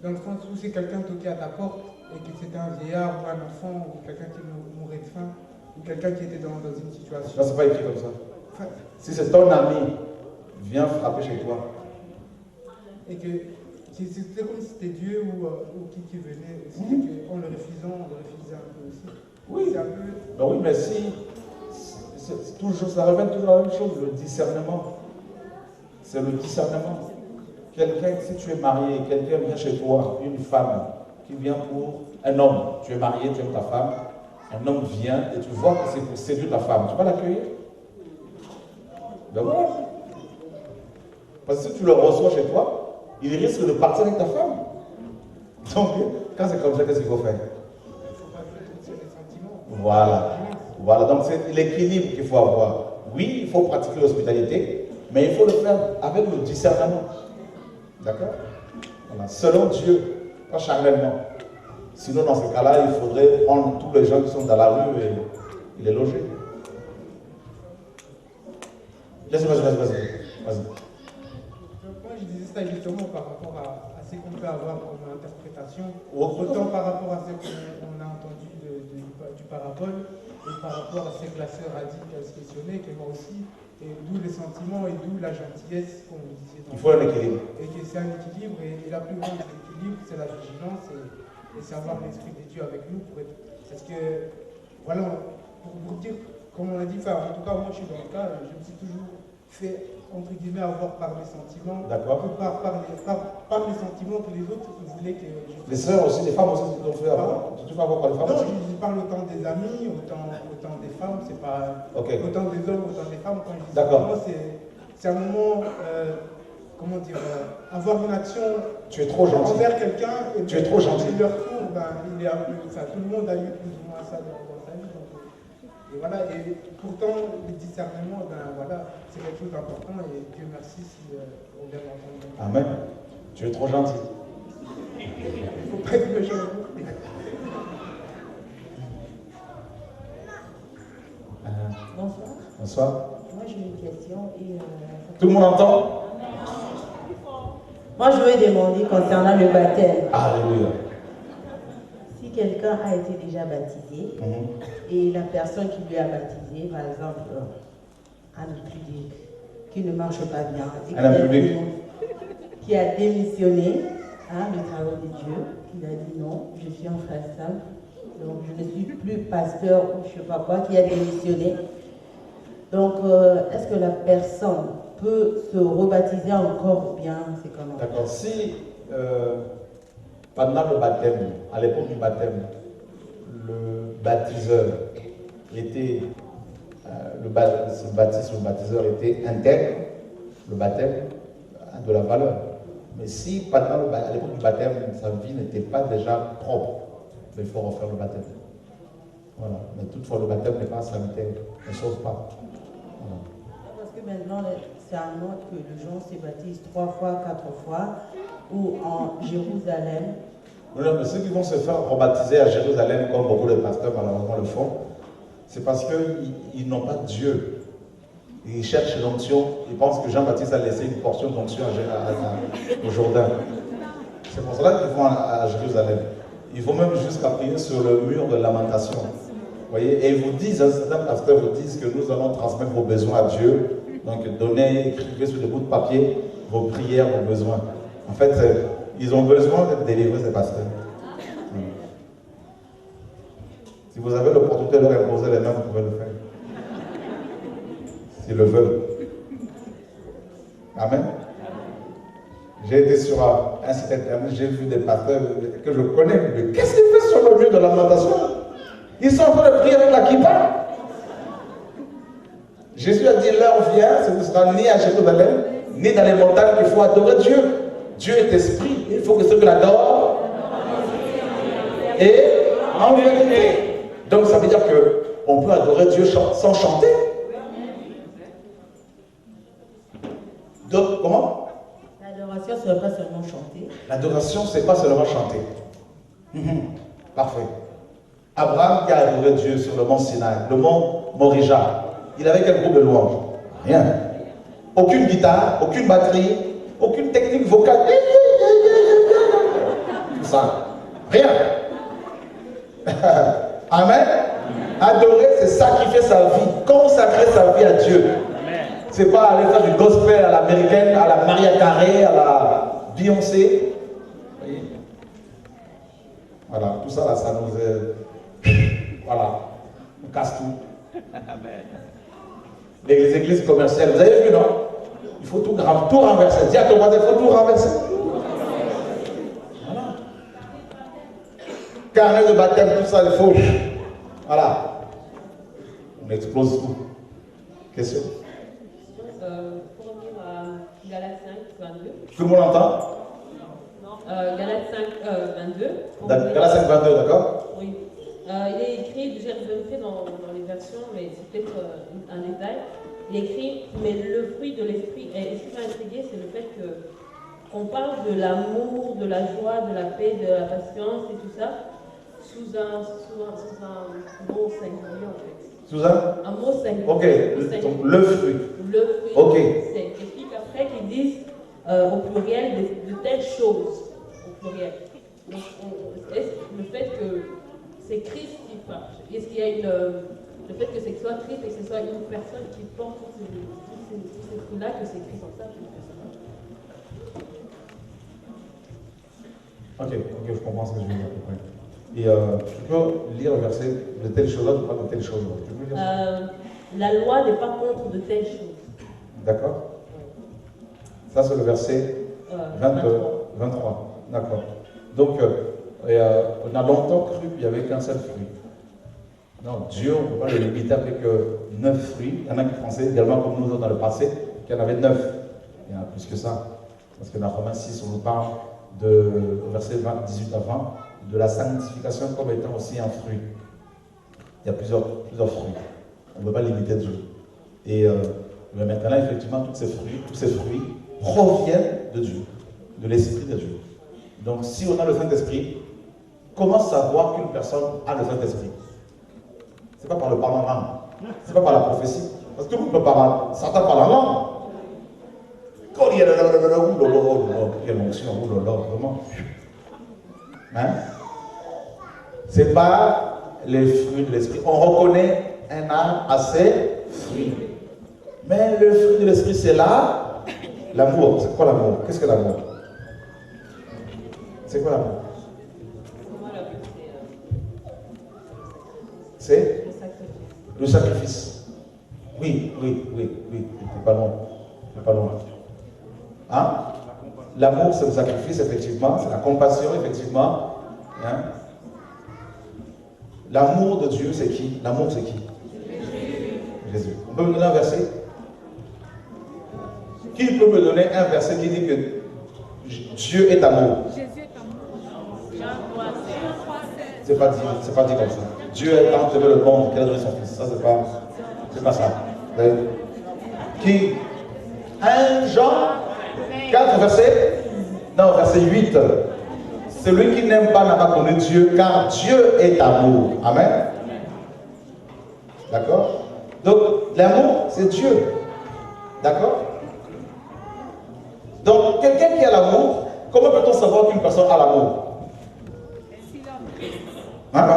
S7: dans le sens où c'est quelqu'un toqué à ta porte et que c'était un vieillard ou un enfant ou quelqu'un qui mourait de faim ou quelqu'un qui était dans une situation.
S1: Non, c'est pas écrit comme ça. Si c'est ton ami, vient frapper chez toi.
S7: Et que c'était comme si c'était Dieu ou qui venait aussi, et qu'en le refusant, on le refusait un peu aussi.
S1: Oui.
S7: C'est un peu...
S1: Ben oui, mais si, c'est toujours, ça revient toujours à la même chose, le discernement. C'est le discernement. Quelqu'un, si tu es marié, quelqu'un vient chez toi, une femme qui vient pour un homme, tu es marié, tu aimes ta femme, un homme vient et tu vois que c'est pour séduire ta femme, tu vas l'accueillir? Ben voilà. Parce que si tu le reçois chez toi, il risque de partir avec ta femme. Donc, quand c'est comme ça, qu'est-ce qu'il faut faire?
S7: Il ne faut pas jouer sur les sentiments.
S1: Voilà. Voilà, donc c'est l'équilibre qu'il faut avoir. Oui, il faut pratiquer l'hospitalité, mais il faut le faire avec le discernement. D'accord? Voilà. Selon Dieu, pas charnellement. Sinon, dans ce cas-là, il faudrait prendre tous les gens qui sont dans la rue et les loger. Vas-y.
S7: Moi, je disais ça justement par rapport à ce qu'on peut avoir comme interprétation.
S1: Autant
S7: Autant par rapport à ce qu'on a entendu du parabole, et par rapport à ce que la sœur a dit qu'elle se questionnait, que moi aussi, et d'où les sentiments et d'où la gentillesse, comme vous disiez.
S1: il faut un équilibre.
S7: Et que c'est un équilibre, et la plus grande équilibre, c'est la vigilance et savoir l'esprit de Dieu avec nous pour être. Parce que, voilà, pour vous dire, comme on a dit, en tout cas, moi je suis dans le cas, je me suis toujours fait, entre guillemets, avoir par mes sentiments.
S1: D'accord.
S7: Par mes sentiments que les autres voulaient que je...
S1: Les sœurs aussi, les femmes aussi, tu t'ont fait avoir. Tu te fais avoir par les femmes
S7: Non,
S1: aussi?
S7: je parle autant des amis, autant des femmes, c'est pas...
S1: Ok.
S7: Autant des hommes, autant des femmes. Quand je dis
S1: D'accord.
S7: vraiment, c'est un moment, comment dire, avoir une action
S1: Tu es trop gentil.
S7: envers quelqu'un. Et
S1: Tu es trop gentil.
S7: Et leur tour, il est un peu, tout le monde a eu plus ou moins ça dans sa vie. Donc, et voilà, et pourtant, le discernement, voilà, c'est quelque chose d'important et Dieu merci si on vient d'entendre.
S1: Amen. Tu es trop gentil.
S7: Il ne faut pas être méchant.
S8: Bonsoir.
S1: Bonsoir.
S8: Moi j'ai une question et
S1: Tout le monde entend?
S8: moi je voulais demander concernant le baptême.
S1: Alléluia.
S8: Si quelqu'un a été déjà baptisé et la personne qui lui a baptisé, par exemple, un public qui ne marche pas bien, et qui a démissionné du travail de Dieu, qui a dit non, je suis un frère simple, donc je ne suis plus pasteur ou je ne sais pas quoi, qui a démissionné. Donc, est-ce que la personne peut se rebaptiser encore ou bien c'est comment?
S1: D'accord. Si pendant le baptême, à l'époque du baptême, le baptiseur était, le baptiseur était intègre, le baptême a de la valeur. Mais si pendant à l'époque du baptême, sa vie n'était pas déjà propre, il faut refaire le baptême. Voilà. Mais toutefois, le baptême n'est pas sanitaire, ne sauve pas. Voilà.
S8: Parce que maintenant, c'est un ordre que les gens se baptisent 3 fois, 4 fois, ou en Jérusalem.
S1: Non, mais ceux qui vont se faire rebaptiser à Jérusalem, comme beaucoup de pasteurs malheureusement le font, c'est parce qu'ils n'ont pas Dieu. Ils cherchent l'onction, ils pensent que Jean-Baptiste a laissé une portion d'onction au Jourdain. C'est pour cela qu'ils vont à Jérusalem. Il faut même jusqu'à prier sur le mur de lamentation. Vous voyez, et ils vous disent, certains pasteurs vous disent que nous allons transmettre vos besoins à Dieu. Donc donnez, écrivez sur des bouts de papier vos prières, vos besoins. En fait, ils ont besoin d'être délivrés, ces pasteurs. Si vous avez l'opportunité de leur imposer les mains, vous pouvez le faire. S'ils le veulent. Amen. J'ai été sur un site internet, j'ai vu des pasteurs que je connais, mais qu'est-ce qu'ils font sur le mur de lamentation? Ils sont en train de prier avec la kippa. Jésus a dit, l'heure vient, ce ne sera ni à Jérusalem, ni dans les montagnes qu'il faut adorer Dieu. Dieu est esprit, il faut que ceux qui l'adorent et en vérité. Donc ça veut dire qu'on peut adorer Dieu sans chanter. Donc comment?
S8: L'adoration, ce n'est pas seulement chanter.
S1: L'adoration, ce n'est pas seulement chanter. Parfait. Abraham qui a adoré Dieu sur le mont Sinaï, le mont Morija, il avait quel groupe de louanges? Rien. Aucune guitare, aucune batterie, aucune technique vocale. Tout ça. Rien. Amen. Adorer, c'est sacrifier sa vie, consacrer sa vie à Dieu. C'est pas aller faire du gospel à l'américaine, à la Mariah Carey, à la Beyoncé. Vous voyez? Voilà, tout ça là, ça nous voilà, on casse tout. Les églises commerciales, vous avez vu, non? Il faut tout renverser. Dis à ton voisin, il faut tout renverser. Voilà. Carnet de baptême, tout ça, il faut. Voilà. On explose tout. Question?
S9: Pour revenir à Galates 5, 22.
S1: Tout le monde entend?
S9: Galates 5, 22.
S1: Galates 5, 22, d'accord?
S9: Oui. Il est écrit, j'ai vérifié dans les versions, mais c'est peut-être un détail. Il est écrit, mais le fruit de l'esprit, et ce qui m'a intrigué, c'est le fait qu'on parle de l'amour, de la joie, de la paix, de la patience et tout ça, sous un mot singulier en fait.
S1: Sous un
S9: mot singulier.
S1: Ok, donc le fruit.
S9: Le fruit.
S1: Ok.
S9: C'est explique après qu'ils disent au pluriel de telles choses. Au pluriel. Donc, le fait que c'est Christ qui parle. Est-ce qu'il y a le fait que ce soit Christ et que ce soit une personne qui porte tous ces fruits-là, que c'est Christ en ça,
S1: Ok, je comprends ce que je veux dire. Et tu peux lire le verset de telle chose là, pas de telle chose là. Tu peux lire
S9: la loi n'est pas contre de telles choses.
S1: D'accord. Ça c'est le verset 23. D'accord. Donc, on a longtemps cru qu'il n'y avait qu'un seul fruit. Non, Dieu, on ne peut pas le limiter avec 9 fruits. Il y en a qui pensaient également, comme nous autres dans le passé, qu'il y en avait 9. Il y en a plus que ça. Parce que dans Romains 6, on nous parle au verset 18 à 20, de la sanctification comme étant aussi un fruit. Il y a plusieurs fruits. On ne peut pas limiter Dieu. Et mais maintenant, effectivement, tous ces fruits proviennent de Dieu, de l'Esprit de Dieu. Donc, si on a le Saint-Esprit, comment savoir qu'une personne a le Saint-Esprit? Ce n'est pas par le parler en langue, ce n'est pas par la prophétie. Parce que tout le monde peut parler, certains parlent en langue. Quand il y a quelle onction, vraiment. Hein? Ce n'est pas les fruits de l'Esprit. On reconnaît un arbre à ses fruits. Mais le fruit de l'Esprit, c'est là, l'amour. C'est quoi l'amour? Qu'est-ce que l'amour? C'est quoi l'amour? C'est le sacrifice. Oui. C'est pas loin. Hein? L'amour, c'est le sacrifice, effectivement. C'est la compassion, effectivement. Hein? L'amour de Dieu, c'est qui? L'amour, c'est qui? Jésus. On peut me donner un verset? Qui peut me donner un verset qui dit que Dieu est amour?
S6: Jésus est amour.
S1: C'est pas dit comme ça. Dieu est tant aimé le monde qu'il a donné son fils. Ça, c'est pas ça. Qui? 1 Jean 4, verset? Non, verset 8. Celui qui n'aime pas n'a pas connu Dieu, car Dieu est amour. Amen. D'accord? Donc, l'amour, c'est Dieu. D'accord? Donc, quelqu'un qui a l'amour, comment peut-on savoir qu'une personne a l'amour? Hein?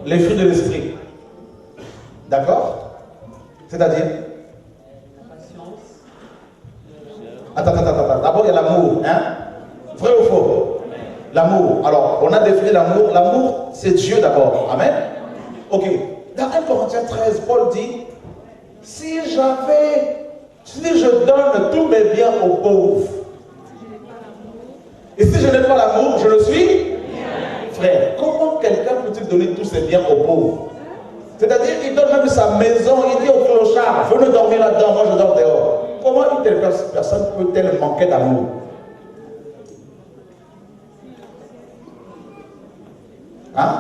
S1: Les fruits de l'esprit. D'accord? C'est-à-dire? Attends. D'abord, il y a l'amour. Hein? Vrai ou faux? L'amour. Alors, on a défini l'amour. L'amour, c'est Dieu d'abord. Amen? Ok. Dans 1 Corinthiens 13, Paul dit, si je donne tous mes biens aux pauvres, et si je n'ai pas l'amour, je le suis? Frère, comment quelqu'un peut-il donner tous ses biens aux pauvres? C'est-à-dire, il donne même sa maison, il dit au clochard, venez dormir là-dedans, moi je dors dehors. Comment une telle personne peut-elle manquer d'amour? Hein?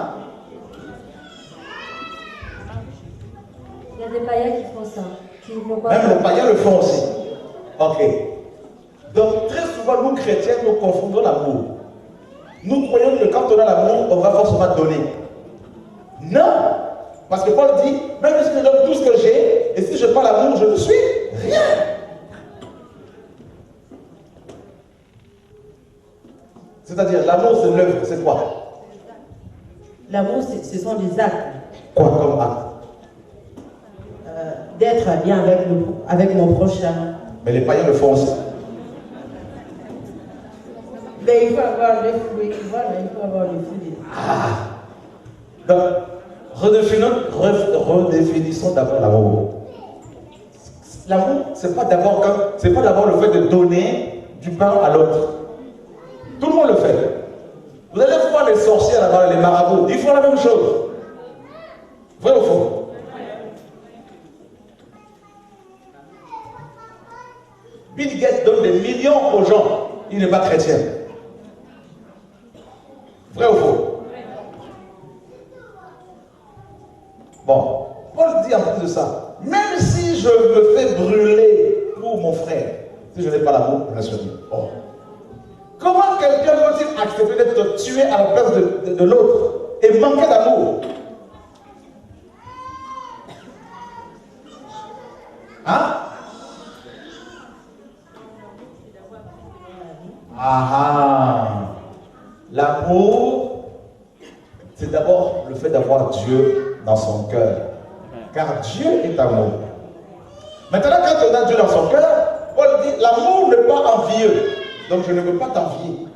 S10: Il y a des païens qui font ça.
S1: Même les païens le font aussi. Ok. Donc, très souvent, nous chrétiens, nous confondons l'amour. Nous croyons que quand on a l'amour, on va forcément donner. Non! Parce que Paul dit, même si je donne tout ce que j'ai, et si je n'ai pas l'amour, je ne suis rien. C'est-à-dire, l'amour, c'est l'œuvre, c'est quoi?
S8: L'amour, ce sont des actes.
S1: Quoi comme acte?
S8: d'être bien avec mon prochain.
S1: Mais les païens le font aussi.
S8: Mais il faut avoir le fruit, voilà, il faut avoir le fruit.
S1: Donc, redéfinissons d'abord l'amour. L'amour, c'est pas d'abord le fait de donner du pain à l'autre. Tout le monde le fait. Vous allez voir les sorciers là-bas, les marabouts, ils font la même chose. Vrai ou faux? Bill Gates donne des millions aux gens. Il n'est pas chrétien. Vrai ou faux? Bon, Paul dit en plus de ça, même si je me fais brûler pour mon frère, si je n'ai pas l'amour, je me suis dit, oh. Comment quelqu'un peut-il accepter d'être tué à la place de l'autre et manquer d'amour? Hein? L'amour, c'est d'abord le fait d'avoir Dieu dans son cœur. Car Dieu est amour. Maintenant, quand on a Dieu dans son cœur, Paul dit, l'amour n'est pas envieux. Donc je ne veux pas t'envier.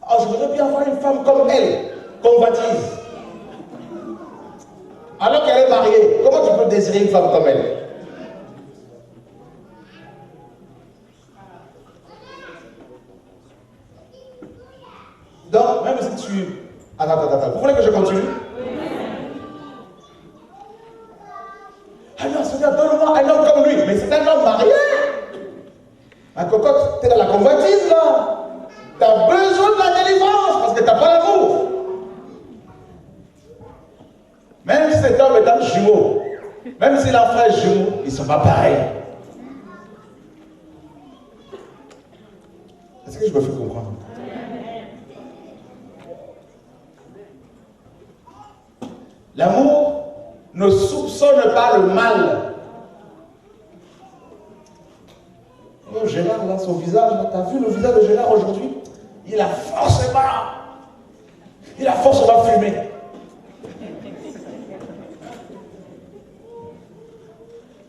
S1: Oh, je voudrais bien avoir une femme comme elle, convoitise. Alors qu'elle est mariée, comment tu peux désirer une femme comme elle? Donc, même si tu... Attends. Vous voulez que je continue? Ah non, Seigneur, donne-moi un homme comme lui. Mais c'est un homme marié. Ma cocotte, tu es dans la convoitise là. Tu as besoin de la délivrance parce que tu n'as pas l'amour. Même si cet homme est un jumeau, même s'il a un frère jumeau, ils ne sont pas pareils. Est-ce que je me fais comprendre? L'amour ne soupçonne pas le mal. Oh, Gérard, là, son visage, tu as vu le visage de Gérard aujourd'hui? Il a forcément fumé.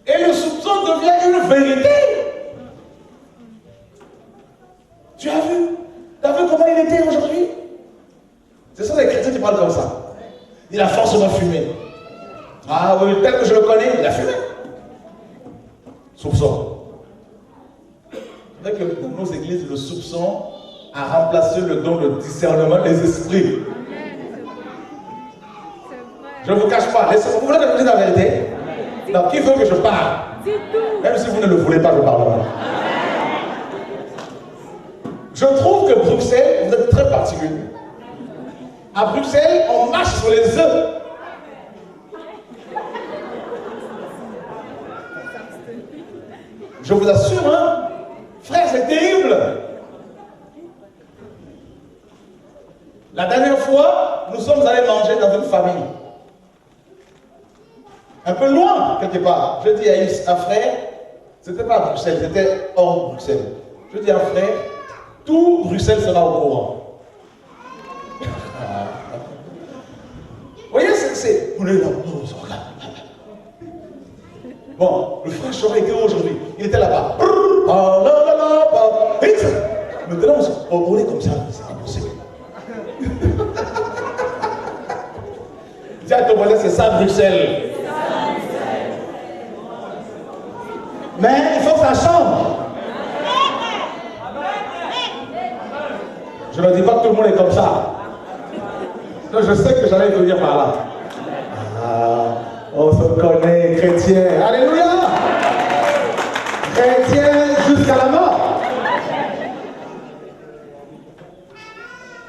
S1: Et le soupçon devient une vérité. Tu as vu? Tu as vu comment il était aujourd'hui? C'est ça les chrétiens qui parlent comme ça. Il a forcément fumé. Ah oui, tel que je le connais, il a fumé. Soupçon. C'est vrai que dans nos églises, le soupçon a remplacé le don de discernement des esprits. Je ne vous cache pas. Vous voulez que je vous dise la vérité? Donc, qui veut que je parle? Même si vous ne le voulez pas, je parlerai. Je trouve que Bruxelles, vous êtes très particulier. À Bruxelles, on marche sur les œufs. Je vous assure, hein, frère, c'est terrible. La dernière fois, nous sommes allés manger dans une famille. Un peu loin, quelque part. Je dis à un frère, c'était pas à Bruxelles, c'était hors Bruxelles. Je dis à un frère, tout Bruxelles sera au courant. Vous voyez, on est là, on regarde. Bon, le frère Chora était aujourd'hui, il était là-bas. Maintenant, on est comme ça, c'est impossible. Dis à ton voisin, c'est ça Bruxelles. Mais il faut que ça change. Je ne dis pas que tout le monde est comme ça. Donc je sais que j'allais venir par là. On se connaît, chrétien. Alléluia! Chrétien jusqu'à la mort.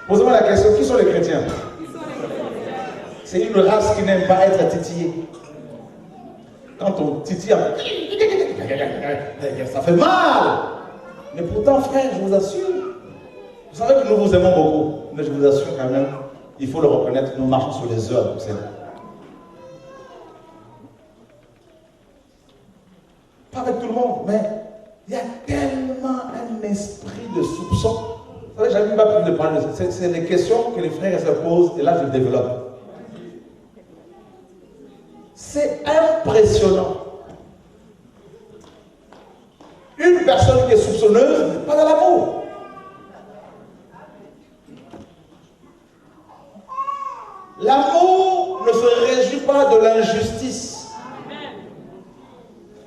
S1: Posez-moi la question, qui sont les chrétiens? C'est une race qui n'aime pas être titillée. Quand on titille, ça fait mal. Mais pourtant, frère, je vous assure, vous savez que nous vous aimons beaucoup, mais je vous assure quand même, il faut le reconnaître, nous marchons sur les œufs à Bruxelles. Pas avec tout le monde, mais il y a tellement un esprit de soupçon. Vous savez, j'avais pas pu de parler de ça. C'est des questions que les frères se posent, et là je développe. C'est impressionnant. Une personne qui est soupçonneuse n'est pas dans l'amour. L'amour ne se réjouit pas de l'injustice.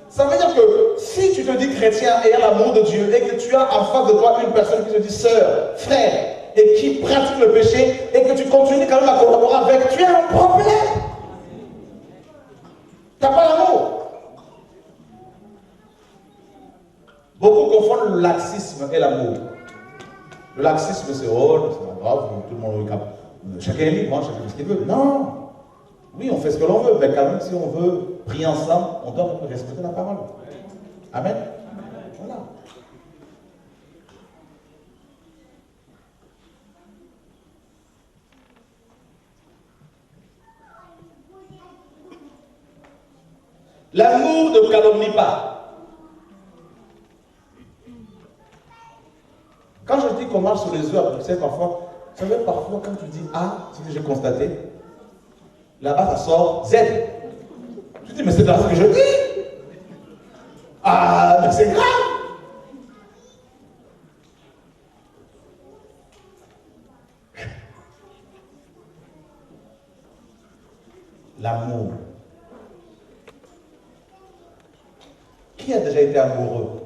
S1: Ça veut dire que si tu te dis chrétien et à l'amour de Dieu et que tu as en face de toi une personne qui te dit sœur, frère, et qui pratique le péché et que tu continues quand même à collaborer avec, tu as un problème. Tu n'as pas l'amour. Beaucoup confondent le laxisme et l'amour. Le laxisme, c'est oh, c'est pas grave, tout le monde est capable. Chacun est libre, hein, chacun fait ce qu'il veut. Non. Oui, on fait ce que l'on veut, mais quand même, si on veut prier ensemble, on doit respecter la parole. Amen. Voilà. L'amour ne calomnie pas. Quand je dis qu'on marche sur les œufs à Bruxelles, parfois, vous savez, parfois, quand tu dis A, ce que j'ai constaté, là-bas, ça sort Z. Tu dis, mais c'est pas ce que je dis. Ah, mais c'est grave. L'amour. Qui a déjà été amoureux?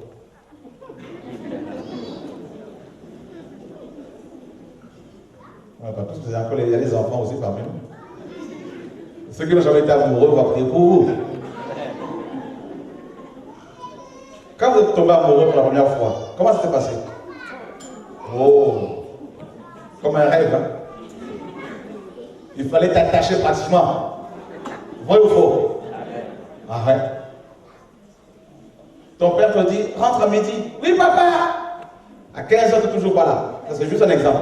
S1: Pas tous, il y a les enfants aussi parmi nous. Ceux qui n'ont jamais été amoureux, on va prier pour vous. Quand vous êtes tombé amoureux pour la première fois, comment ça s'est passé? Oh, comme un rêve. Hein? Il fallait t'attacher pratiquement. Vrai ou faux? Arrête. Ton père te dit, rentre à midi. Oui, papa. À 15 ans, tu n'es toujours pas là. Ça, c'est juste un exemple.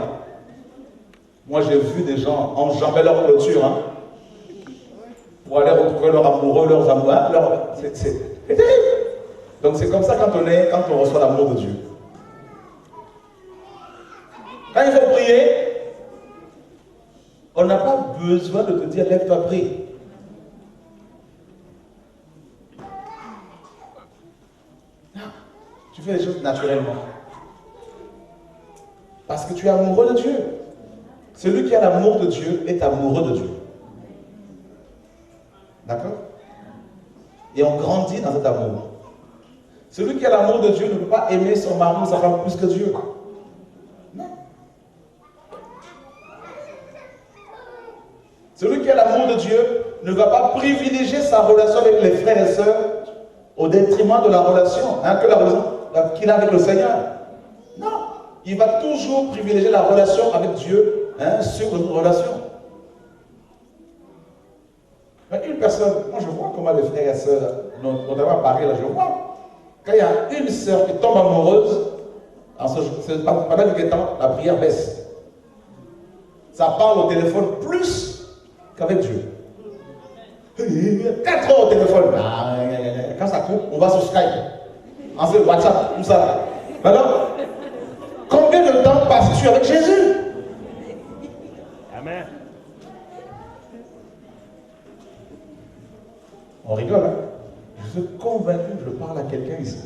S1: Moi, j'ai vu des gens enjamber leur clôture hein, pour aller retrouver leurs amoureux, leurs amoureux. C'est terrible. Donc, c'est comme ça quand on reçoit l'amour de Dieu. Quand il faut prier, on n'a pas besoin de te dire lève-toi, prie. Tu fais les choses naturellement. Parce que tu es amoureux de Dieu. Celui qui a l'amour de Dieu est amoureux de Dieu. D'accord? Et on grandit dans cet amour. Celui qui a l'amour de Dieu ne peut pas aimer son mari ou sa femme plus que Dieu. Non. Celui qui a l'amour de Dieu ne va pas privilégier sa relation avec les frères et sœurs au détriment de la relation, que la relation qu'il a avec le Seigneur. Non. Il va toujours privilégier la relation avec Dieu sur une relation. Mais une personne, moi je vois comment les frères et sœurs, notamment à Paris, là je vois, quand il y a une sœur qui tombe amoureuse, pendant quelques temps, la prière baisse. Ça parle au téléphone plus qu'avec Dieu. 4 heures au téléphone. Quand ça coupe, on va sur Skype. Ensuite, WhatsApp, tout ça. Maintenant, combien de temps passes-tu avec Jésus? Amen. On rigole, hein? Je suis convaincu que je parle à quelqu'un ici.